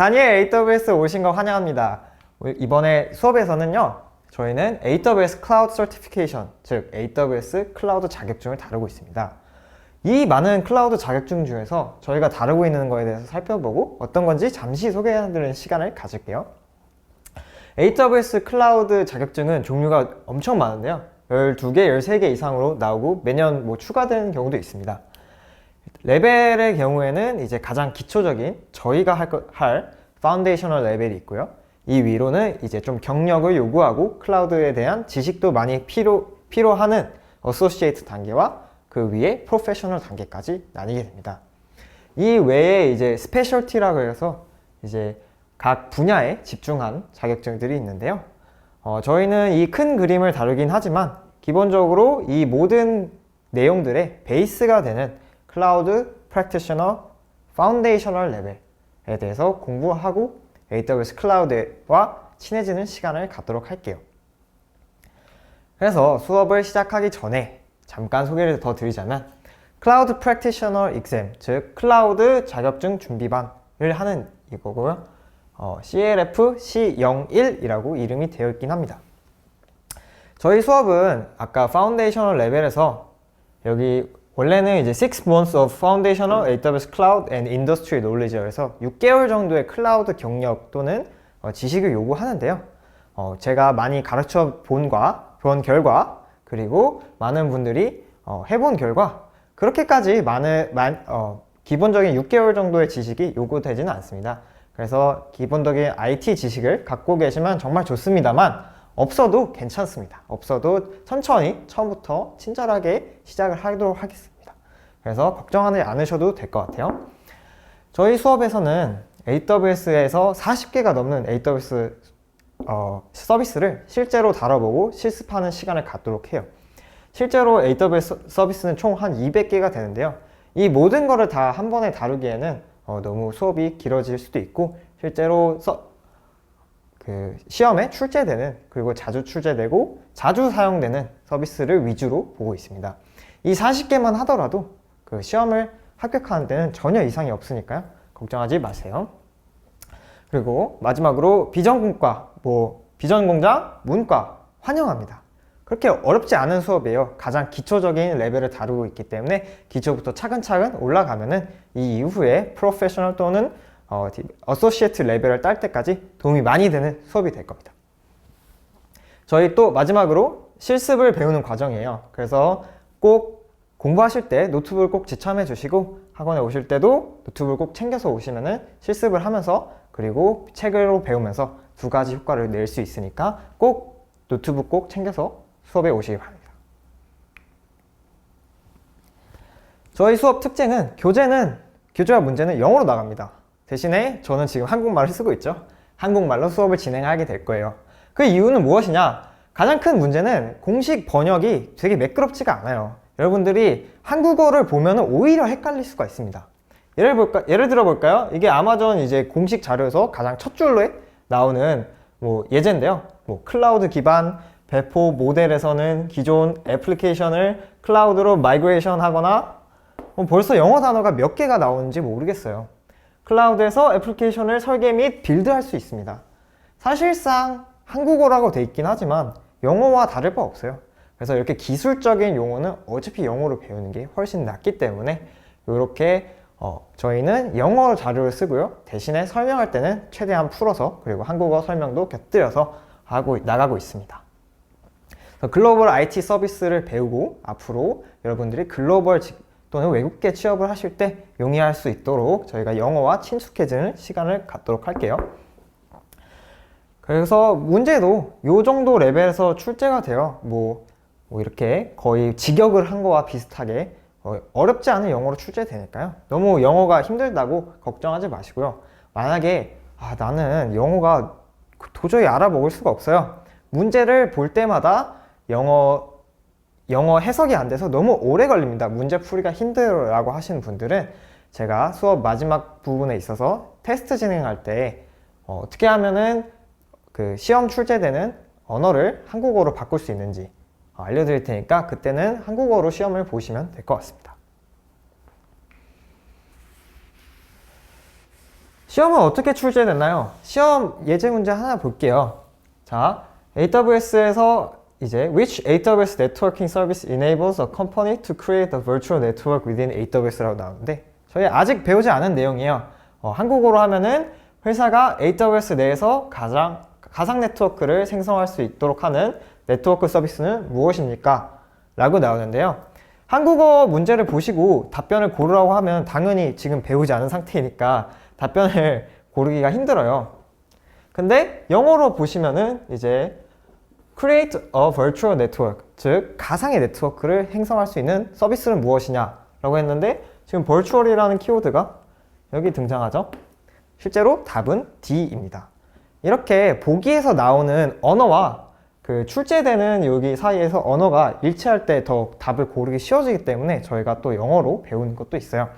다니엘 AWS 오신 거 환영합니다. 이번에 수업에서는요, 저희는 AWS 클라우드 서티피케이션, 즉 AWS 클라우드 자격증을 다루고 있습니다. 이 많은 클라우드 자격증 중에서 저희가 다루고 있는 거에 대해서 살펴보고 어떤 건지 잠시 소개해드리는 시간을 가질게요. AWS 클라우드 자격증은 종류가 엄청 많은데요. 12개, 13개 이상으로 나오고 매년 추가되는 경우도 있습니다. 레벨의 경우에는 이제 가장 기초적인 저희가 할 파운데이셔널 레벨이 있고요. 이 위로는 이제 좀 경력을 요구하고 클라우드에 대한 지식도 많이 필요하는 어소시에이트 단계와 그 위에 프로페셔널 단계까지 나뉘게 됩니다. 이 외에 이제 스페셜티라고 해서 이제 각 분야에 집중한 자격증들이 있는데요. 저희는 이 큰 그림을 다루긴 하지만 기본적으로 이 모든 내용들의 베이스가 되는 클라우드 프랙티셔너 파운데이셔널 레벨에 대해서 공부하고 AWS 클라우드와 친해지는 시간을 갖도록 할게요. 그래서 수업을 시작하기 전에 잠깐 소개를 더 드리자면 클라우드 프랙티셔너 exam, 즉 클라우드 자격증 준비반을 하는 이거고요. CLF C01이라고 이름이 되어 있긴 합니다. 저희 수업은 아까 파운데이셔널 레벨에서 여기 원래는 이제 6 months of foundational AWS Cloud and Industry Knowledge에서 6개월 정도의 클라우드 경력 또는 지식을 요구하는데요. 제가 많이 가르쳐 본 결과 그리고 많은 분들이 해본 결과 그렇게까지 기본적인 6개월 정도의 지식이 요구되지는 않습니다. 그래서 기본적인 IT 지식을 갖고 계시면 정말 좋습니다만 없어도 괜찮습니다. 없어도 천천히 처음부터 친절하게 시작을 하도록 하겠습니다. 그래서 걱정하지 않으셔도 될 것 같아요. 저희 수업에서는 AWS에서 40개가 넘는 AWS 서비스를 실제로 다뤄보고 실습하는 시간을 갖도록 해요. 실제로 AWS 서비스는 총 한 200개가 되는데요. 이 모든 거를 다 한 번에 다루기에는 너무 수업이 길어질 수도 있고 실제로 시험에 출제되는 그리고 자주 출제되고 자주 사용되는 서비스를 위주로 보고 있습니다. 이 40개만 하더라도 그 시험을 합격하는 데는 전혀 이상이 없으니까요. 걱정하지 마세요. 그리고 마지막으로 비전공과, 비전공장, 문과 환영합니다. 그렇게 어렵지 않은 수업이에요. 가장 기초적인 레벨을 다루고 있기 때문에 기초부터 차근차근 올라가면은 이 이후에 프로페셔널 또는 어소시에이트 레벨을 딸 때까지 도움이 많이 되는 수업이 될 겁니다. 저희 또 마지막으로 실습을 배우는 과정이에요. 그래서 꼭 공부하실 때 노트북을 꼭 지참해 주시고 학원에 오실 때도 노트북을 꼭 챙겨서 오시면은 실습을 하면서 그리고 책으로 배우면서 두 가지 효과를 낼 수 있으니까 꼭 노트북 꼭 챙겨서 수업에 오시기 바랍니다. 저희 수업 특징은 교재와 문제는 영어로 나갑니다. 대신에 저는 지금 한국말을 쓰고 있죠. 한국말로 수업을 진행하게 될 거예요. 그 이유는 무엇이냐? 가장 큰 문제는 공식 번역이 되게 매끄럽지가 않아요. 여러분들이 한국어를 보면 오히려 헷갈릴 수가 있습니다. 예를 들어 볼까요? 이게 아마존 이제 공식 자료에서 가장 첫 줄로 나오는 예제인데요. 클라우드 기반 배포 모델에서는 기존 애플리케이션을 클라우드로 마이그레이션 하거나 벌써 영어 단어가 몇 개가 나오는지 모르겠어요. 클라우드에서 애플리케이션을 설계 및 빌드할 수 있습니다. 사실상 한국어라고 돼 있긴 하지만 영어와 다를 바 없어요. 그래서 이렇게 기술적인 용어는 어차피 영어로 배우는 게 훨씬 낫기 때문에 이렇게 저희는 영어 자료를 쓰고요. 대신에 설명할 때는 최대한 풀어서 그리고 한국어 설명도 곁들여서 나가고 있습니다. 글로벌 IT 서비스를 배우고 앞으로 여러분들이 글로벌 또는 외국계 취업을 하실 때 용이할 수 있도록 저희가 영어와 친숙해지는 시간을 갖도록 할게요. 그래서 문제도 이 정도 레벨에서 출제가 돼요. 이렇게 거의 직역을 한 거와 비슷하게 어렵지 않은 영어로 출제되니까요. 너무 영어가 힘들다고 걱정하지 마시고요. 만약에 나는 영어가 도저히 알아먹을 수가 없어요. 문제를 볼 때마다 영어 해석이 안 돼서 너무 오래 걸립니다. 문제 풀이가 힘들어라고 하시는 분들은 제가 수업 마지막 부분에 있어서 테스트 진행할 때 어떻게 하면은 그 시험 출제되는 언어를 한국어로 바꿀 수 있는지 알려드릴 테니까 그때는 한국어로 시험을 보시면 될 것 같습니다. 시험은 어떻게 출제됐나요? 시험 예제 문제 하나 볼게요. 자, AWS에서 이제 which AWS networking service enables a company to create a virtual network within AWS라고 나오는데 저희 아직 배우지 않은 내용이에요. 한국어로 하면은 회사가 AWS 내에서 가상 네트워크를 생성할 수 있도록 하는 네트워크 서비스는 무엇입니까? 라고 나오는데요. 한국어 문제를 보시고 답변을 고르라고 하면 당연히 지금 배우지 않은 상태이니까 답변을 고르기가 힘들어요. 근데 영어로 보시면은 이제 create a virtual network, 즉 가상의 네트워크를 행성할 수 있는 서비스는 무엇이냐 라고 했는데 지금 virtual이라는 키워드가 여기 등장하죠. 실제로 답은 D입니다. 이렇게 보기에서 나오는 언어와 그 출제되는 여기 사이에서 언어가 일치할 때 더 답을 고르기 쉬워지기 때문에 저희가 또 영어로 배우는 것도 있어요.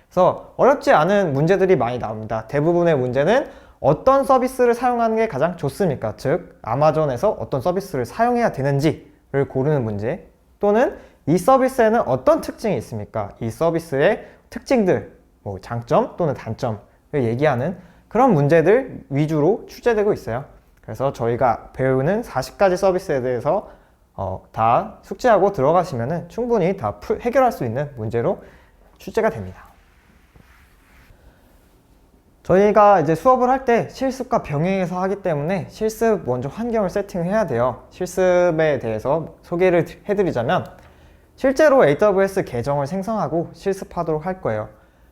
그래서 어렵지 않은 문제들이 많이 나옵니다. 대부분의 문제는 어떤 서비스를 사용하는 게 가장 좋습니까? 즉 아마존에서 어떤 서비스를 사용해야 되는지를 고르는 문제, 또는 이 서비스에는 어떤 특징이 있습니까? 이 서비스의 특징들, 뭐 장점 또는 단점을 얘기하는 그런 문제들 위주로 출제되고 있어요. 그래서 저희가 배우는 40가지 서비스에 대해서 다 숙지하고 들어가시면 충분히 다 해결할 수 있는 문제로 출제가 됩니다. 저희가 이제 수업을 할 때 실습과 병행해서 하기 때문에 실습 먼저 환경을 세팅해야 돼요. 실습에 대해서 소개를 해드리자면 실제로 AWS 계정을 생성하고 실습하도록 할 거예요.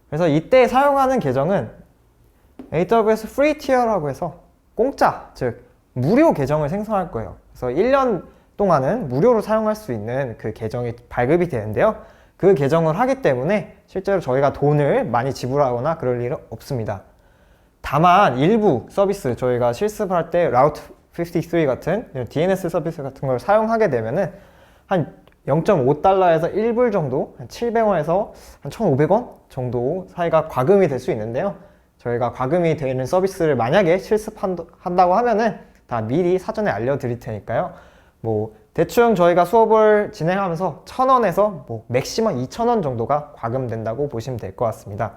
그래서 이때 사용하는 계정은 AWS 프리 티어라고 해서 공짜, 즉 무료 계정을 생성할 거예요. 그래서 1년 동안은 무료로 사용할 수 있는 그 계정이 발급이 되는데요. 그 계정을 하기 때문에 실제로 저희가 돈을 많이 지불하거나 그럴 일은 없습니다. 다만 일부 서비스, 저희가 실습할 때 Route 53 같은 DNS 서비스 같은 걸 사용하게 되면은 한 0.5달러에서 1불 정도, 한 700원에서 한 1,500원 정도 사이가 과금이 될 수 있는데요. 저희가 과금이 되는 서비스를 만약에 실습한다고 하면은 다 미리 사전에 알려드릴 테니까요. 뭐 대충 저희가 수업을 진행하면서 1,000원에서 뭐 맥시멈 2,000원 정도가 과금된다고 보시면 될 것 같습니다.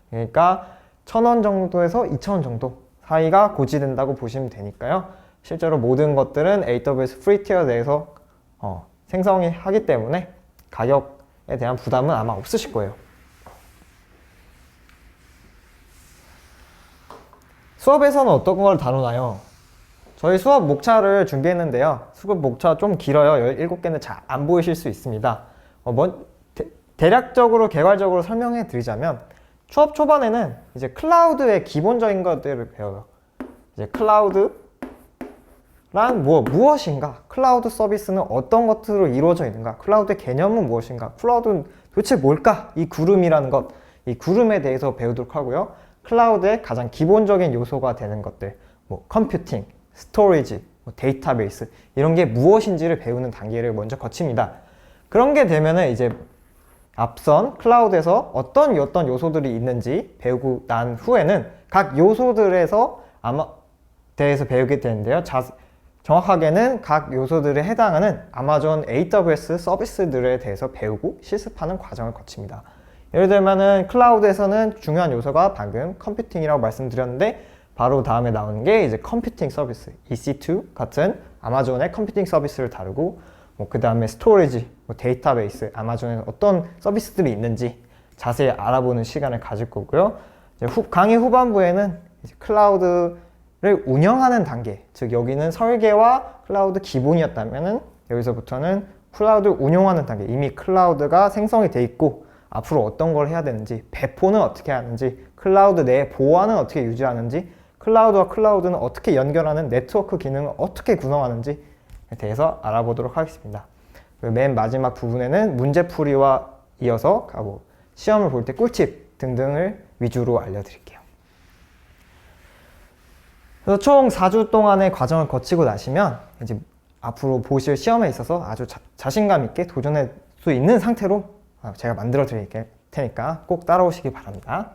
그러니까 1,000원 정도에서 2,000원 정도 사이가 고지된다고 보시면 되니까요. 실제로 모든 것들은 AWS 프리 티어 내에서 생성이 하기 때문에 가격에 대한 부담은 아마 없으실 거예요. 수업에서는 어떤 걸 다루나요? 저희 수업 목차를 준비했는데요. 수업 목차 좀 길어요. 17개는 잘 안 보이실 수 있습니다. 대략적으로 개괄적으로 설명해 드리자면 수업 초반에는 이제 클라우드의 기본적인 것들을 배워요. 이제 클라우드란 무엇인가? 클라우드 서비스는 어떤 것들로 이루어져 있는가? 클라우드의 개념은 무엇인가? 클라우드는 도대체 뭘까? 이 구름이라는 것, 이 구름에 대해서 배우도록 하고요. 클라우드의 가장 기본적인 요소가 되는 것들, 뭐 컴퓨팅, 스토리지, 뭐 데이터베이스 이런 게 무엇인지를 배우는 단계를 먼저 거칩니다. 그런 게 되면은 이제 앞선 클라우드에서 어떤 요소들이 있는지 배우고 난 후에는 각 요소들에서 대해서 배우게 되는데요. 정확하게는 각 요소들에 해당하는 아마존 AWS 서비스들에 대해서 배우고 실습하는 과정을 거칩니다. 예를 들면은 클라우드에서는 중요한 요소가 방금 컴퓨팅이라고 말씀드렸는데 바로 다음에 나오는 게 이제 컴퓨팅 서비스, EC2 같은 아마존의 컴퓨팅 서비스를 다루고 그 다음에 스토리지, 데이터베이스, 아마존에 어떤 서비스들이 있는지 자세히 알아보는 시간을 가질 거고요. 이제 강의 후반부에는 이제 클라우드를 운영하는 단계, 즉 여기는 설계와 클라우드 기본이었다면은 여기서부터는 클라우드를 운영하는 단계, 이미 클라우드가 생성이 돼 있고 앞으로 어떤 걸 해야 되는지, 배포는 어떻게 하는지, 클라우드 내 보안은 어떻게 유지하는지, 클라우드와 클라우드는 어떻게 연결하는 네트워크 기능을 어떻게 구성하는지에 대해서 알아보도록 하겠습니다. 맨 마지막 부분에는 문제풀이와 이어서 시험을 볼 때 꿀팁 등등을 위주로 알려드릴게요. 그래서 총 4주 동안의 과정을 거치고 나시면 이제 앞으로 보실 시험에 있어서 아주 자신감 있게 도전할 수 있는 상태로 제가 만들어 드릴 테니까 꼭 따라오시기 바랍니다.